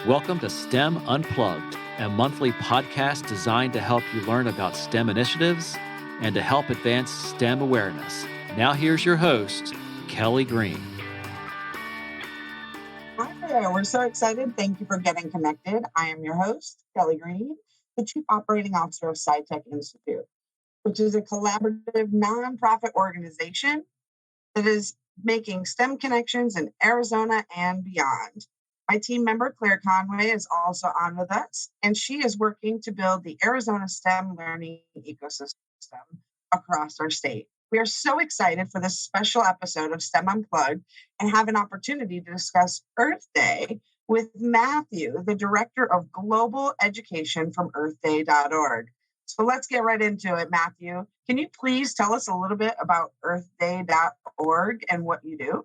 Welcome to STEM Unplugged, a monthly podcast designed to help you learn about STEM initiatives and to help advance STEM awareness. Now here's your host, Kelly Green. Hi there. We're so excited. Thank you for getting connected. I am your host, Kelly Green, the Chief Operating Officer of SciTech Institute, which is a collaborative nonprofit organization that is making STEM connections in Arizona and beyond. My team member, Claire Conway, is also on with us, and she is working to build the Arizona STEM learning ecosystem across our state. We are so excited for this special episode of STEM Unplugged and have an opportunity to discuss Earth Day with Matthew, the Director of Global Education from earthday.org. So let's get right into it, Matthew. Can you please tell us a little bit about earthday.org and what you do?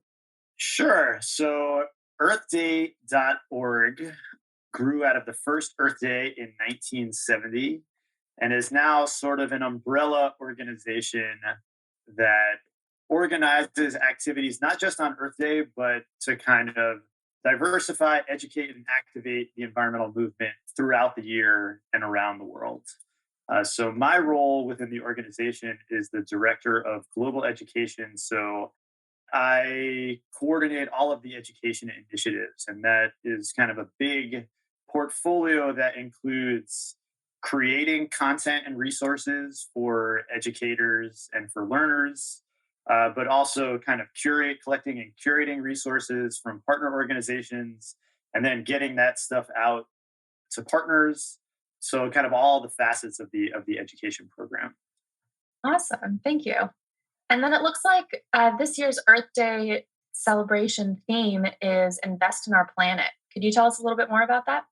Sure. So earthday.org grew out of the first Earth Day in 1970 and is now sort of an umbrella organization that organizes activities not just on Earth Day, but to kind of diversify, educate, and activate the environmental movement throughout the year and around the world. So my role within the organization is the Director of Global Education. So I coordinate all of the education initiatives, and that is kind of a big portfolio that includes creating content and resources for educators and for learners, but also kind of collecting and curating resources from partner organizations, and then getting that stuff out to partners. So kind of all the facets of the education program. Awesome. Thank you. And then it looks like this year's Earth Day celebration theme is Invest in Our Planet. Could you tell us a little bit more about that?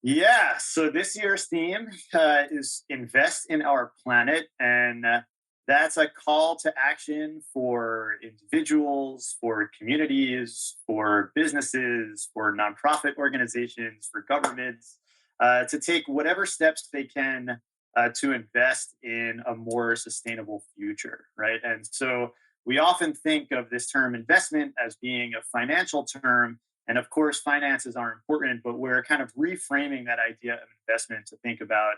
Yeah, so this year's theme is Invest in Our Planet. And that's a call to action for individuals, for communities, for businesses, for nonprofit organizations, for governments, to take whatever steps they can to invest in a more sustainable future, right? And so we often think of this term investment as being a financial term. And of course, finances are important, but we're kind of reframing that idea of investment to think about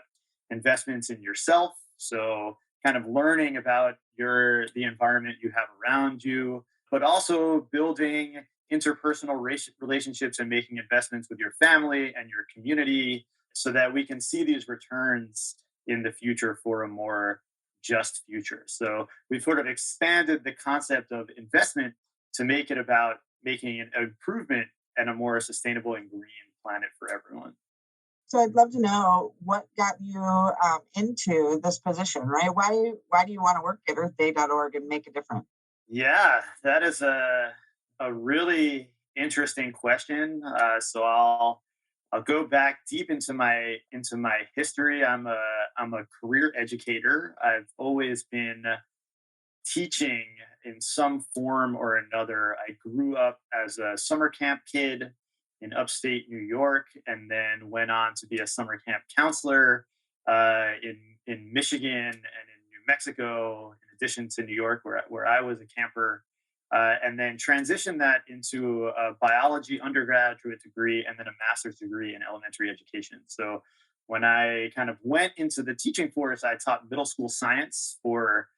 investments in yourself. So kind of learning about the environment you have around you, but also building interpersonal relationships and making investments with your family and your community so that we can see these returns in the future for a more just future. So we've sort of expanded the concept of investment to make it about making an improvement and a more sustainable and green planet for everyone. So I'd love to know what got you into this position, right? Why do you want to work at earthday.org and make a difference? Yeah, that is a really interesting question. So I'll go back deep into my history. I'm a career educator. I've always been teaching in some form or another. I grew up as a summer camp kid in upstate New York, and then went on to be a summer camp counselor in Michigan and in New Mexico, in addition to New York, where I was a camper. And then transitioned that into a biology undergraduate degree and then a master's degree in elementary education. So when I kind of went into the teaching force, I taught middle school science for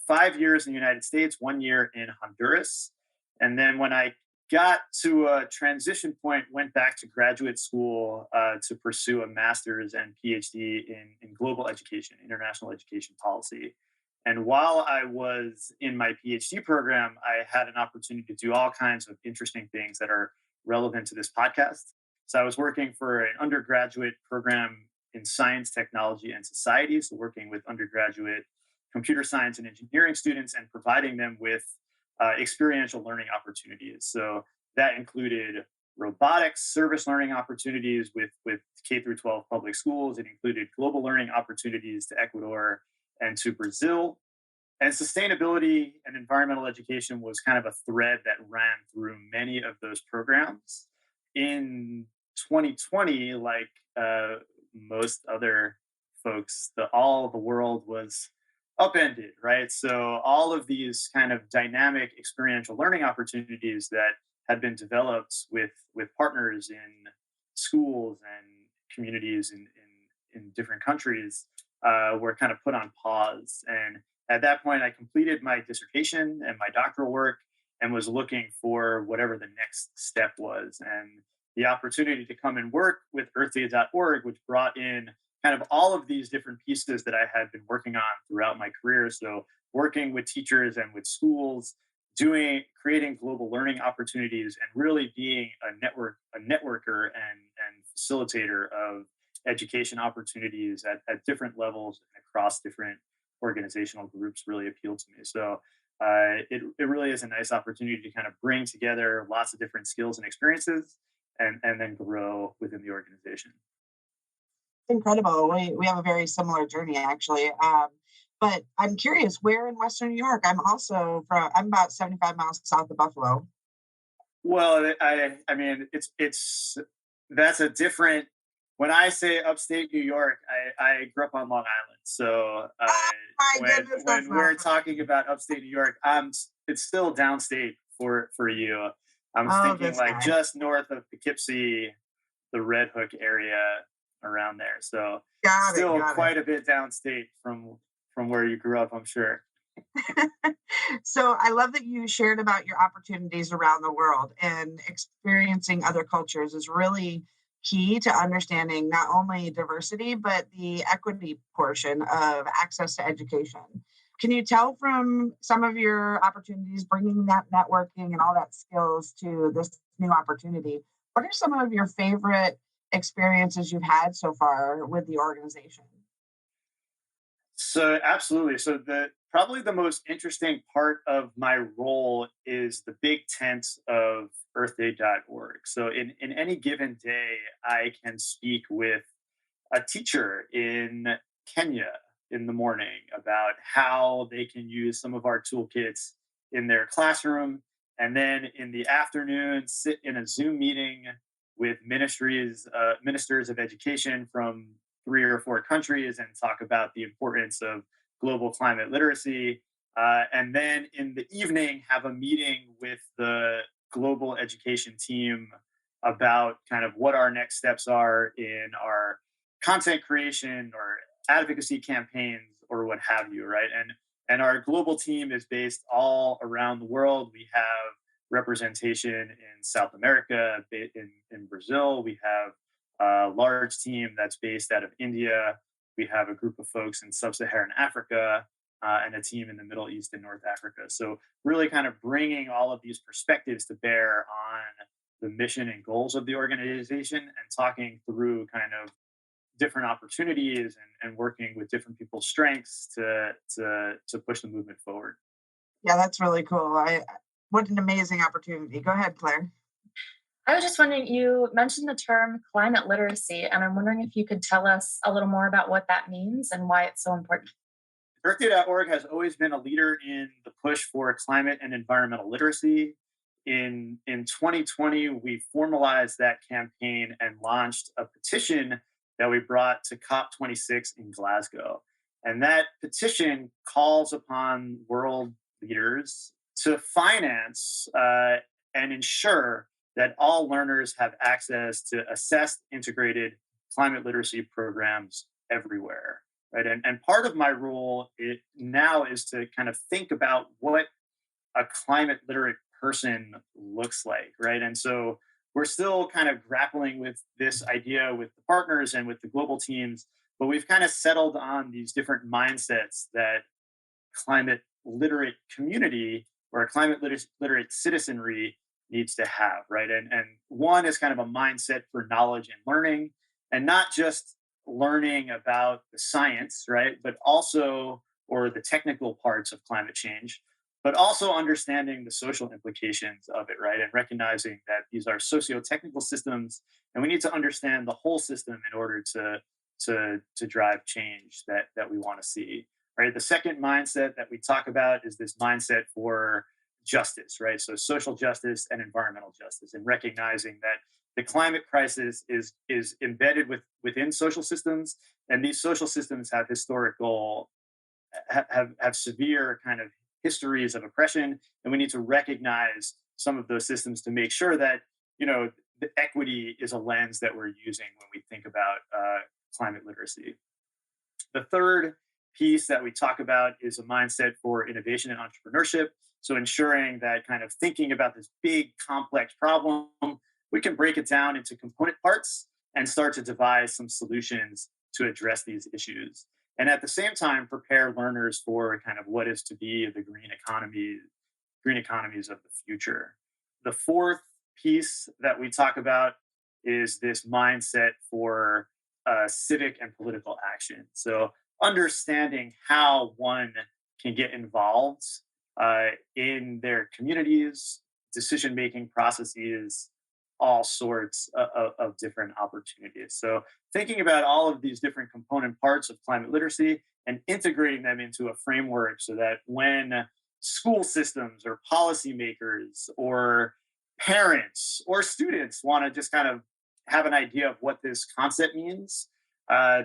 5 years in the United States, 1 year in Honduras. And then when I got to a transition point, went back to graduate school to pursue a master's and PhD in global education, international education policy. And while I was in my PhD program, I had an opportunity to do all kinds of interesting things that are relevant to this podcast. So I was working for an undergraduate program in science, technology, and society. So working with undergraduate computer science and engineering students and providing them with experiential learning opportunities. So that included robotics, service learning opportunities with K through 12 public schools. It included global learning opportunities to Ecuador and to Brazil. And sustainability and environmental education was kind of a thread that ran through many of those programs. In 2020, like most other folks, all the world was upended, right? So all of these kind of dynamic experiential learning opportunities that had been developed with partners in schools and communities in different countries were kind of put on pause. And at that point, I completed my dissertation and my doctoral work and was looking for whatever the next step was. And the opportunity to come and work with earthday.org, which brought in kind of all of these different pieces that I had been working on throughout my career. So working with teachers and with schools, creating global learning opportunities, and really being a networker and facilitator of education opportunities at different levels and across different organizational groups really appealed to me. So it really is a nice opportunity to kind of bring together lots of different skills and experiences and then grow within the organization. Incredible. We have a very similar journey, actually. But I'm curious, where in Western New York? I'm about 75 miles south of Buffalo. Well, I mean, it's that's a different. When I say upstate New York, I grew up on Long Island, so when we're talking about upstate New York, it's still downstate for you. I'm thinking like just north of Poughkeepsie, the Red Hook area around there. So still quite a bit downstate from where you grew up, I'm sure. So I love that you shared about your opportunities around the world, and experiencing other cultures is really key to understanding not only diversity, but the equity portion of access to education. Can you tell from some of your opportunities, bringing that networking and all that skills to this new opportunity? What are some of your favorite experiences you've had so far with the organization? So absolutely. So probably the most interesting part of my role is the big tent of earthday.org. So in any given day, I can speak with a teacher in Kenya in the morning about how they can use some of our toolkits in their classroom. And then in the afternoon, sit in a Zoom meeting with ministers of education from 3 or 4 countries and talk about the importance of global climate literacy. And then in the evening, have a meeting with the global education team about kind of what our next steps are in our content creation or advocacy campaigns or what have you, right? And our global team is based all around the world. We have representation in South America, in Brazil. We have a large team that's based out of India. We have a group of folks in sub-Saharan Africa and a team in the Middle East and North Africa. So really kind of bringing all of these perspectives to bear on the mission and goals of the organization and talking through kind of different opportunities and working with different people's strengths to push the movement forward. Yeah, that's really cool. What an amazing opportunity. Go ahead, Claire. I was just wondering, you mentioned the term climate literacy, and I'm wondering if you could tell us a little more about what that means and why it's so important. Earthday.org has always been a leader in the push for climate and environmental literacy. In 2020, we formalized that campaign and launched a petition that we brought to COP26 in Glasgow. And that petition calls upon world leaders to finance and ensure that all learners have access to assessed, integrated climate literacy programs everywhere, right? And part of my role now is to kind of think about what a climate literate person looks like, right? And so we're still kind of grappling with this idea with the partners and with the global teams, but we've kind of settled on these different mindsets that climate literate community or a climate literate citizenry needs to have, right? And one is kind of a mindset for knowledge and learning, and not just learning about the science, right? But also, or the technical parts of climate change, but also understanding the social implications of it, right? And recognizing that these are socio-technical systems, and we need to understand the whole system in order to drive change that we want to see, right? The second mindset that we talk about is this mindset for justice, right? So social justice and environmental justice, and recognizing that the climate crisis is embedded within social systems, and these social systems have have severe kind of histories of oppression, and we need to recognize some of those systems to make sure that the equity is a lens that we're using when we think about climate literacy. The third piece that we talk about is a mindset for innovation and entrepreneurship. So ensuring that kind of thinking about this big, complex problem, we can break it down into component parts and start to devise some solutions to address these issues. And at the same time, prepare learners for kind of what is to be the green economies of the future. The fourth piece that we talk about is this mindset for civic and political action. So understanding how one can get involved in their communities, decision-making processes, all sorts of different opportunities. So thinking about all of these different component parts of climate literacy and integrating them into a framework so that when school systems or policymakers or parents or students want to just kind of have an idea of what this concept means,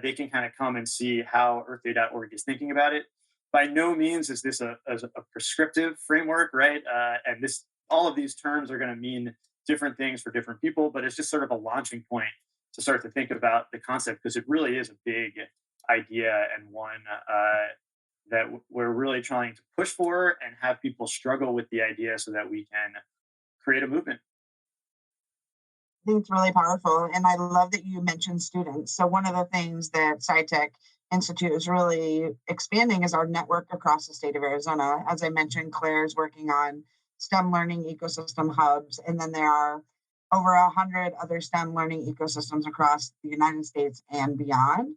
they can kind of come and see how earthday.org is thinking about it. By no means is this a prescriptive framework, right? And all of these terms are going to mean different things for different people, but it's just sort of a launching point to start to think about the concept, because it really is a big idea and one that we're really trying to push for and have people struggle with the idea so that we can create a movement. I think it's really powerful. And I love that you mentioned students. So one of the things that SciTech Institute is really expanding is our network across the state of Arizona. As I mentioned, Claire's working on STEM learning ecosystem hubs, and then there are over 100 other STEM learning ecosystems across the United States and beyond.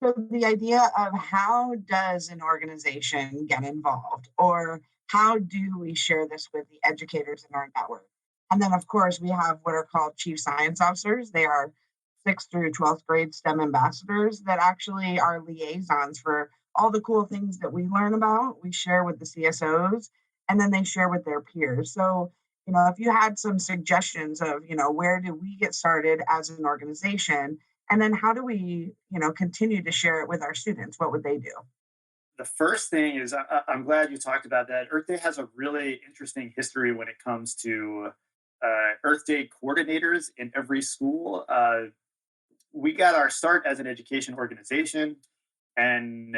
So the idea of how does an organization get involved, or how do we share this with the educators in our network? And then, of course, we have what are called chief science officers. They are 6th through 12th grade STEM ambassadors that actually are liaisons for all the cool things that we learn about. We share with the CSOs, and then they share with their peers. So, if you had some suggestions of, where do we get started as an organization? And then how do we, continue to share it with our students? What would they do? The first thing is, I'm glad you talked about that. Earth Day has a really interesting history when it comes to Earth Day coordinators in every school. We got our start as an education organization, and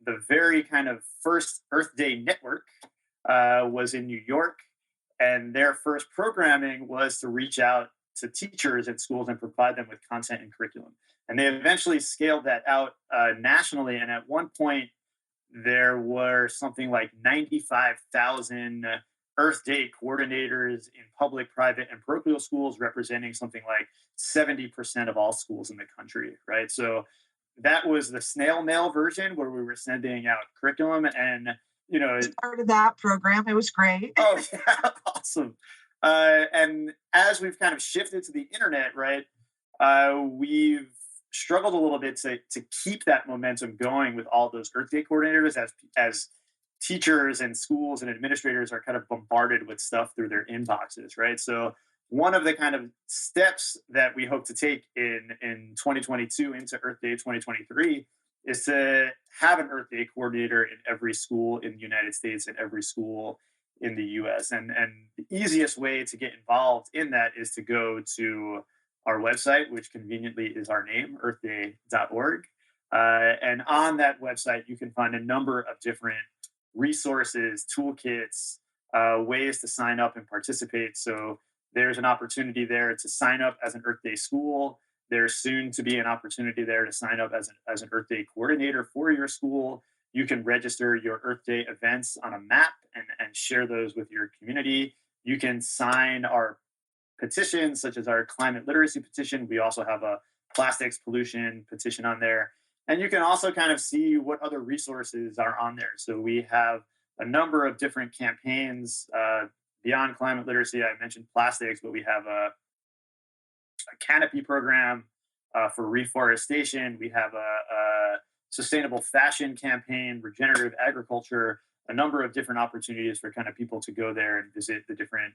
the very kind of first Earth Day network was in New York, and their first programming was to reach out to teachers at schools and provide them with content and curriculum. And they eventually scaled that out nationally, and at one point there were something like 95,000 Earth Day coordinators in public, private, and parochial schools, representing something like 70% of all schools in the country, right? So that was the snail mail version where we were sending out curriculum, and part of that program. It was great. Oh, yeah, awesome. And as we've kind of shifted to the internet, right, we've struggled a little bit to keep that momentum going with all those Earth Day coordinators as teachers and schools and administrators are kind of bombarded with stuff through their inboxes, right? So one of the kind of steps that we hope to take in 2022 into Earth Day 2023 is to have an Earth Day coordinator in every school in the United States and every school in the US. And the easiest way to get involved in that is to go to our website, which conveniently is our name, earthday.org. And on that website, you can find a number of different resources, toolkits, ways to sign up and participate. So there's an opportunity there to sign up as an Earth Day school. There's soon to be an opportunity there to sign up as an Earth Day coordinator for your school. You can register your Earth Day events on a map and share those with your community. You can sign our petitions, such as our climate literacy petition. We also have a plastics pollution petition on there. And you can also kind of see what other resources are on there. So we have a number of different campaigns beyond climate literacy. I mentioned plastics, but we have a canopy program for reforestation. We have a sustainable fashion campaign, regenerative agriculture, a number of different opportunities for kind of people to go there and visit the different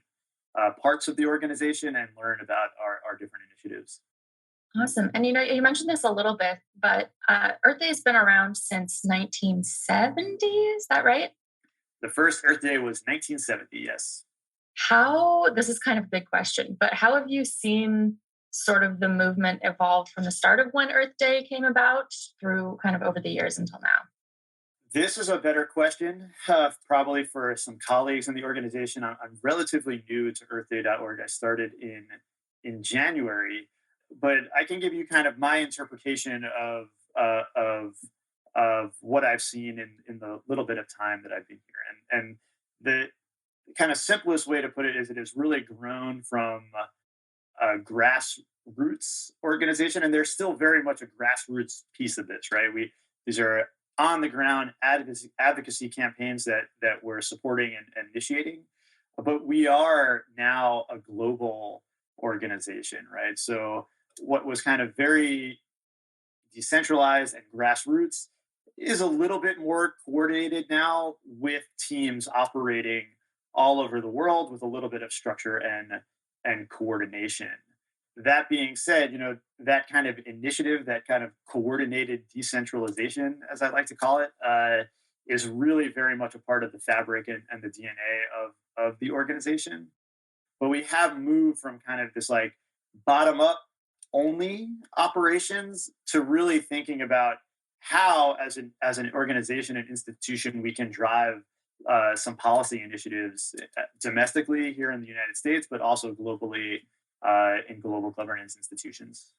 parts of the organization and learn about our different initiatives. Awesome. And you mentioned this a little bit, but Earth Day has been around since 1970. Is that right? The first Earth Day was 1970, yes. This is kind of a big question, but how have you seen sort of the movement evolve from the start of when Earth Day came about through kind of over the years until now? This is a better question, probably for some colleagues in the organization. I'm relatively new to EarthDay.org. I started in January, but I can give you kind of my interpretation of what I've seen in the little bit of time that I've been here. And the kind of simplest way to put it is it has really grown from a grassroots organization, and there's still very much a grassroots piece of this, right? These are on the ground advocacy campaigns that we're supporting and initiating, but we are now a global organization, right? So what was kind of very decentralized and grassroots is a little bit more coordinated now with teams operating all over the world with a little bit of structure and coordination. That being said, that kind of initiative, that kind of coordinated decentralization, as I like to call it, is really very much a part of the fabric and the DNA of the organization. But we have moved from kind of this like bottom up only operations to really thinking about how, as an organization and institution, we can drive some policy initiatives domestically here in the United States, but also globally in global governance institutions.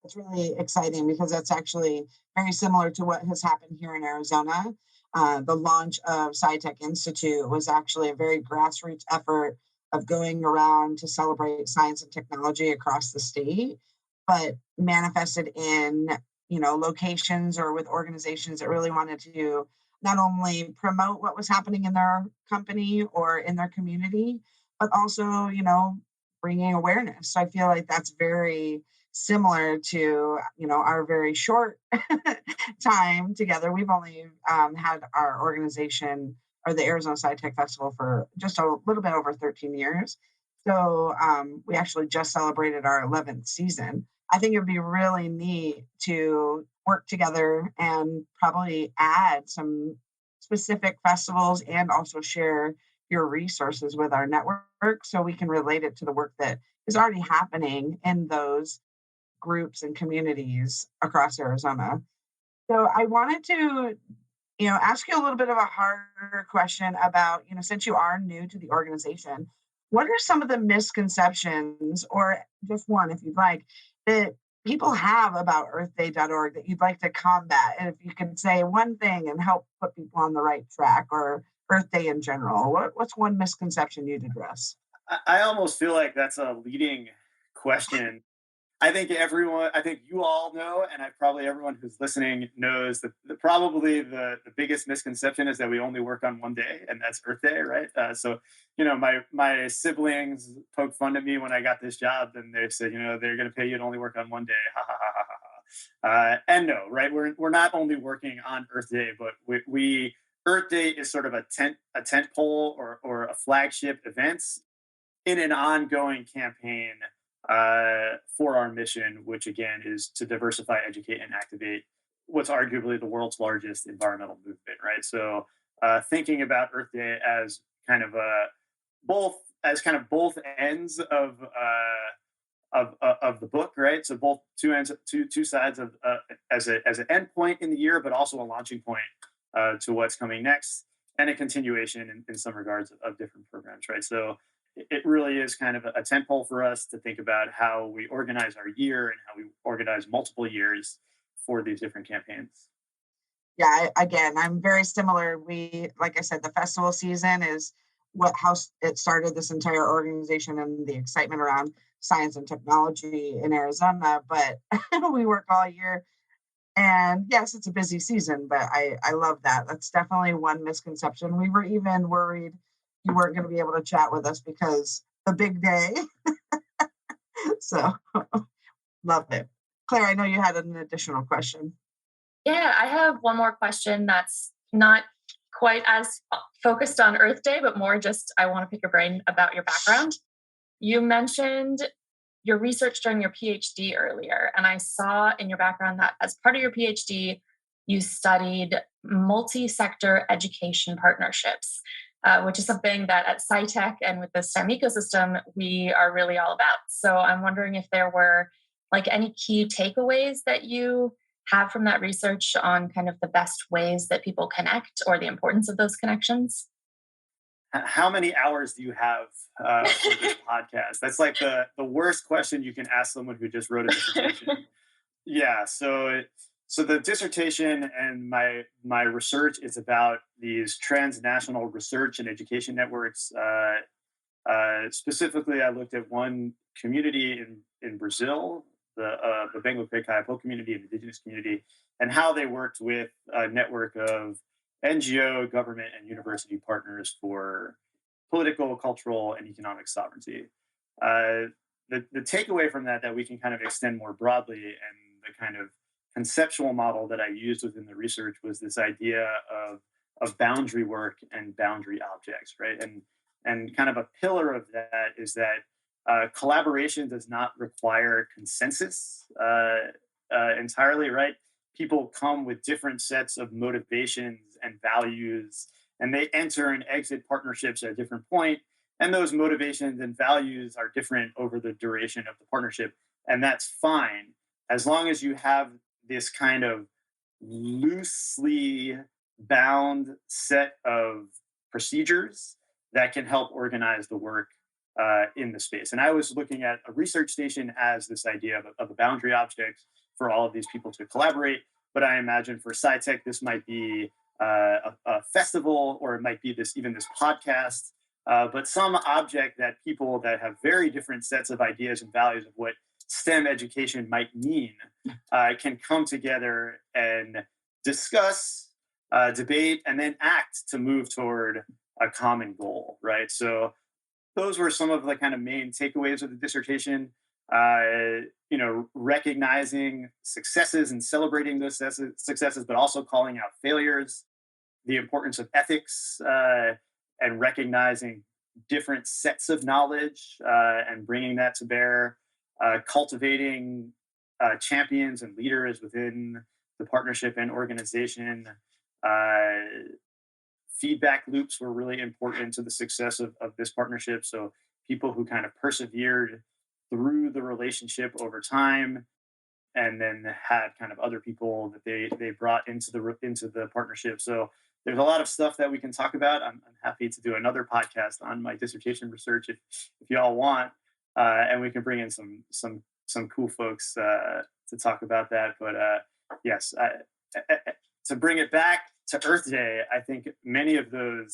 It's really exciting because that's actually very similar to what has happened here in Arizona. The launch of SciTech Institute was actually a very grassroots effort of going around to celebrate science and technology across the state, but manifested in locations or with organizations that really wanted to not only promote what was happening in their company or in their community, but also bringing awareness. So I feel like that's very similar to our very short time together. We've only had our organization or the Arizona SciTech Festival for just a little bit over 13 years. So we actually just celebrated our 11th season. I think it would be really neat to work together and probably add some specific festivals and also share your resources with our network so we can relate it to the work that is already happening in those groups and communities across Arizona. So I wanted to, ask you a little bit of a harder question about, since you are new to the organization, what are some of the misconceptions, or just one if you'd like, that people have about earthday.org that you'd like to combat? And if you can say one thing and help put people on the right track, or Earth Day in general, what's one misconception you'd address? I almost feel like that's a leading question. I think you all know, and probably everyone who's listening knows that probably the biggest misconception is that we only work on one day, and that's Earth Day, right? So, my siblings poked fun at me when I got this job, and they said, they're going to pay you to only work on one day. Ha ha ha ha ha. And no, right? We're not only working on Earth Day, but we Earth Day is sort of a tent pole or a flagship event in an ongoing campaign for our mission, which again is to diversify, educate, and activate what's arguably the world's largest environmental movement, right? So thinking about Earth Day as kind of both ends of the book, right? So both two sides of as an end point in the year, but also a launching point to what's coming next, and a continuation in some regards of different programs, right? So it really is kind of a tentpole for us to think about how we organize our year and how we organize multiple years for these different campaigns. Yeah, again, I'm very similar. Like I said, the festival season is how it started this entire organization and the excitement around science and technology in Arizona. But we work all year. And yes, it's a busy season, but I love that. That's definitely one misconception. We were even worried you weren't going to be able to chat with us because the big day. So love it. Claire, I know you had an additional question. Yeah, I have one more question that's not quite as focused on Earth Day, but more just I want to pick your brain about your background. You mentioned your research during your PhD earlier, and I saw in your background that as part of your PhD, you studied multi-sector education partnerships. which is something that at SciTech and with the STEM ecosystem, we are really all about. So I'm wondering if there were like any key takeaways that you have from that research on kind of the best ways that people connect or the importance of those connections. How many hours do you have for this podcast? That's like the worst question you can ask someone who just wrote a dissertation. Yeah, so the dissertation and my research is about these transnational research and education networks. Specifically, I looked at one community in Brazil, the Bengo Kaipo community, an indigenous community, and how they worked with a network of NGO, government, and university partners for political, cultural, and economic sovereignty. The takeaway from that we can kind of extend more broadly, and the kind of conceptual model that I used within the research was this idea of boundary work and boundary objects, right? And kind of a pillar of that is that collaboration does not require consensus entirely, right? People come with different sets of motivations and values, and they enter and exit partnerships at a different point. And those motivations and values are different over the duration of the partnership. And that's fine, as long as you have this kind of loosely bound set of procedures that can help organize the work in the space. And I was looking at a research station as this idea of a boundary object for all of these people to collaborate. But I imagine for SciTech, this might be a festival, or it might be this podcast, but some object that people that have very different sets of ideas and values of what STEM education might mean can come together and discuss, debate, and then act to move toward a common goal, right? So those were some of the kind of main takeaways of the dissertation. Recognizing successes and celebrating those successes, but also calling out failures, the importance of ethics, and recognizing different sets of knowledge and bringing that to bear, cultivating champions and leaders within the partnership and organization. Feedback loops were really important to the success of this partnership. So people who kind of persevered through the relationship over time, and then had kind of other people that they brought into the partnership. So there's a lot of stuff that we can talk about. I'm happy to do another podcast on my dissertation research if you all want, and we can bring in some cool folks to talk about that. But yes, to bring it back to Earth Day, I think many of the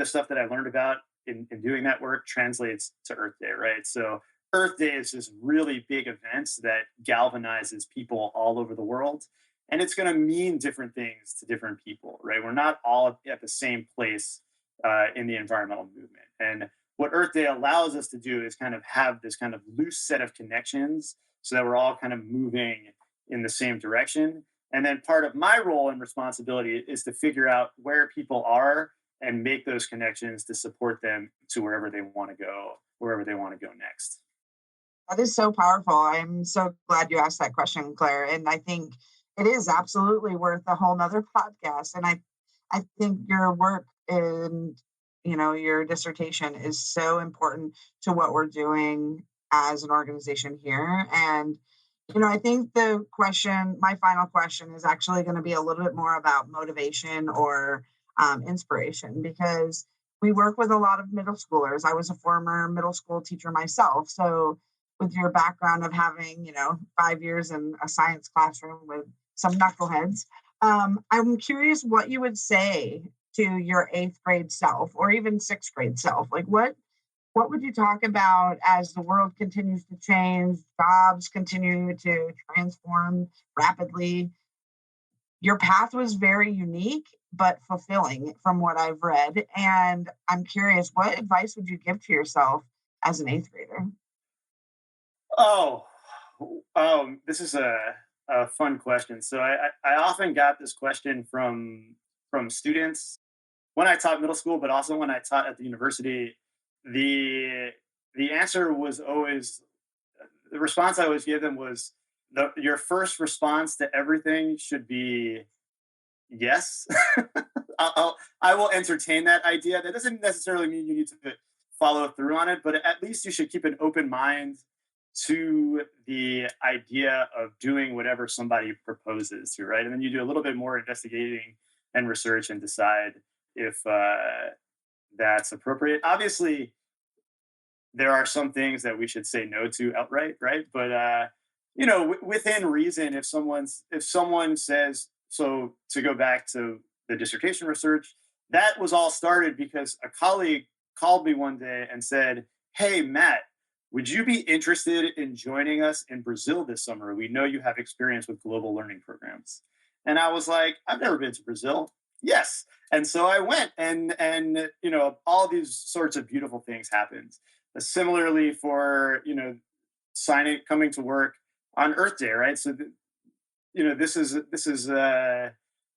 stuff that I learned about in doing that work translates to Earth Day, right? So Earth Day is this really big event that galvanizes people all over the world. And it's going to mean different things to different people, right? We're not all at the same place in the environmental movement. And what Earth Day allows us to do is kind of have this kind of loose set of connections so that we're all kind of moving in the same direction. And then part of my role and responsibility is to figure out where people are and make those connections to support them to wherever they want to go next. That is so powerful. I'm so glad you asked that question, Claire. And I think it is absolutely worth a whole nother podcast. And I think your work in, your dissertation is so important to what we're doing as an organization here. And, I think my final question is actually going to be a little bit more about motivation or inspiration, because we work with a lot of middle schoolers. I was a former middle school teacher myself. So with your background of having, 5 years in a science classroom with some knuckleheads, I'm curious what you would say to your 8th grade self, or even 6th grade self. Like what would you talk about as the world continues to change, jobs continue to transform rapidly? Your path was very unique, but fulfilling from what I've read. And I'm curious, what advice would you give to yourself as an 8th grader? This is a fun question. So I often got this question from students when I taught middle school, but also when I taught at the university. The answer was always, the response I always give them was, your first response to everything should be yes. I will entertain that idea. That doesn't necessarily mean you need to follow through on it, but at least you should keep an open mind to the idea of doing whatever somebody proposes to, right? And then you do a little bit more investigating and research and decide if that's appropriate. Obviously, there are some things that we should say no to outright, right? But within reason, if someone says so, to go back to the dissertation research, that was all started because a colleague called me one day and said, "Hey, Matt, would you be interested in joining us in Brazil this summer? We know you have experience with global learning programs." And I was like, "I've never been to Brazil." Yes. And so I went, and all these sorts of beautiful things happened. Similarly for, coming to work on Earth Day, right? So this is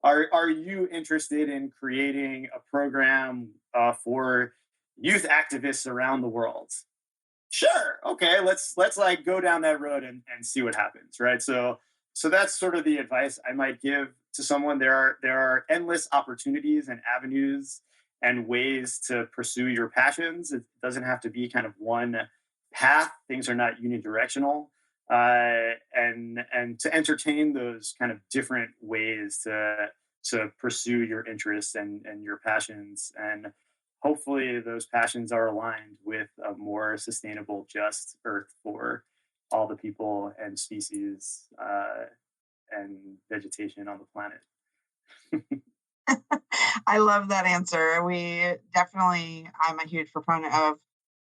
are you interested in creating a program for youth activists around the world? Sure. Okay. Let's like go down that road and see what happens. Right. So that's sort of the advice I might give to someone. There are endless opportunities and avenues and ways to pursue your passions. It doesn't have to be kind of one path. Things are not unidirectional. And to entertain those kind of different ways to pursue your interests and your passions, and hopefully those passions are aligned with a more sustainable, just Earth for all the people and species and vegetation on the planet. I love that answer. I'm a huge proponent of,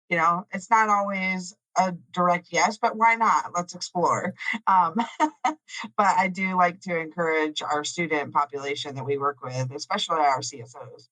it's not always a direct yes, but why not? Let's explore. But I do like to encourage our student population that we work with, especially our CSOs,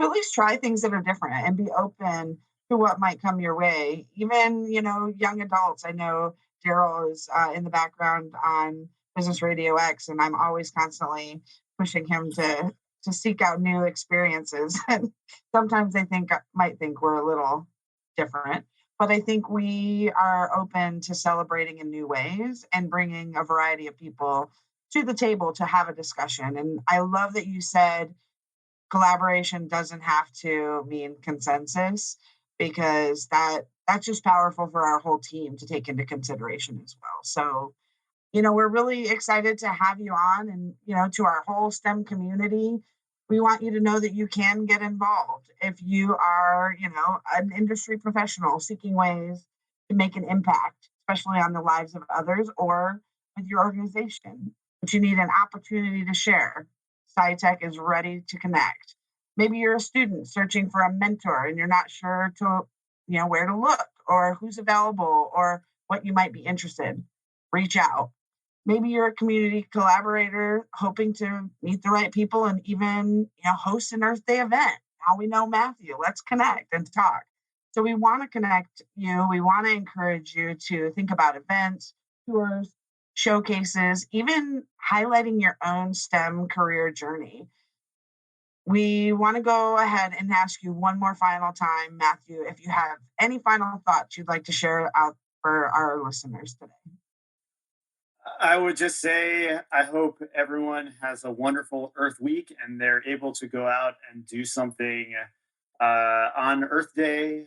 to at least try things that are different and be open to what might come your way. Even, young adults. I know Daryl is in the background on Business RadioX, and I'm always constantly pushing him to seek out new experiences. And sometimes they might think we're a little different, but I think we are open to celebrating in new ways and bringing a variety of people to the table to have a discussion. And I love that you said collaboration doesn't have to mean consensus, because that's just powerful for our whole team to take into consideration as well. So, we're really excited to have you on, and, to our whole STEM community, we want you to know that you can get involved if you are, an industry professional seeking ways to make an impact, especially on the lives of others or with your organization. But you need an opportunity to share. SciTech is ready to connect. Maybe you're a student searching for a mentor and you're not sure where to look or who's available or what you might be interested. Reach out. Maybe you're a community collaborator hoping to meet the right people and even, host an Earth Day event. Now we know Matthew. Let's connect and talk. So we want to connect you. We want to encourage you to think about events, tours, showcases, even highlighting your own STEM career journey. We want to go ahead and ask you one more final time, Matthew, if you have any final thoughts you'd like to share out for our listeners today. I would just say I hope everyone has a wonderful Earth Week and they're able to go out and do something on Earth Day,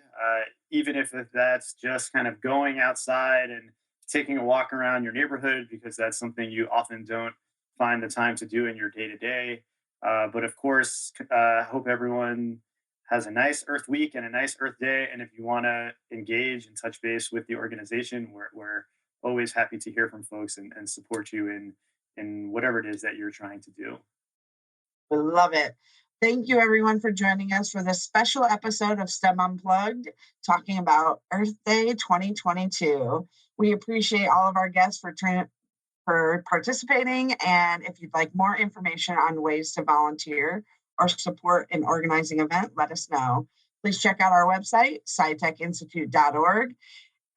even if that's just kind of going outside and taking a walk around your neighborhood, because that's something you often don't find the time to do in your day-to-day. But of course, hope everyone has a nice Earth Week and a nice Earth Day. And if you want to engage and touch base with the organization, we're always happy to hear from folks and support you in whatever it is that you're trying to do. We love it. Thank you, everyone, for joining us for this special episode of STEM Unplugged, talking about Earth Day 2022. We appreciate all of our guests for participating. And if you'd like more information on ways to volunteer or support an organizing event, let us know. Please check out our website, scitechinstitute.org.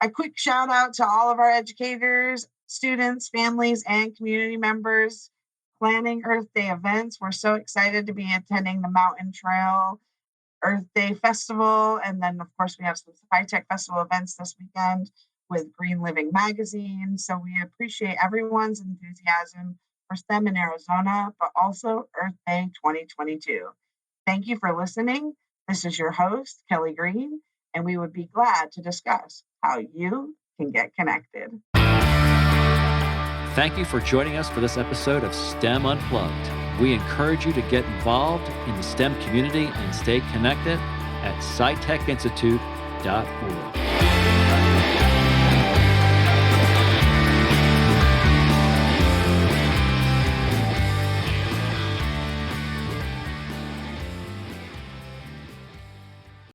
A quick shout out to all of our educators, students, families, and community members planning Earth Day events. We're so excited to be attending the Mountain Trail Earth Day Festival. And then, of course, we have some SciTech Festival events this weekend with Green Living Magazine. So we appreciate everyone's enthusiasm for STEM in Arizona, but also Earth Day 2022. Thank you for listening. This is your host, Kelly Green, and we would be glad to discuss how you can get connected. Thank you for joining us for this episode of STEM Unplugged. We encourage you to get involved in the STEM community and stay connected at scitechinstitute.org.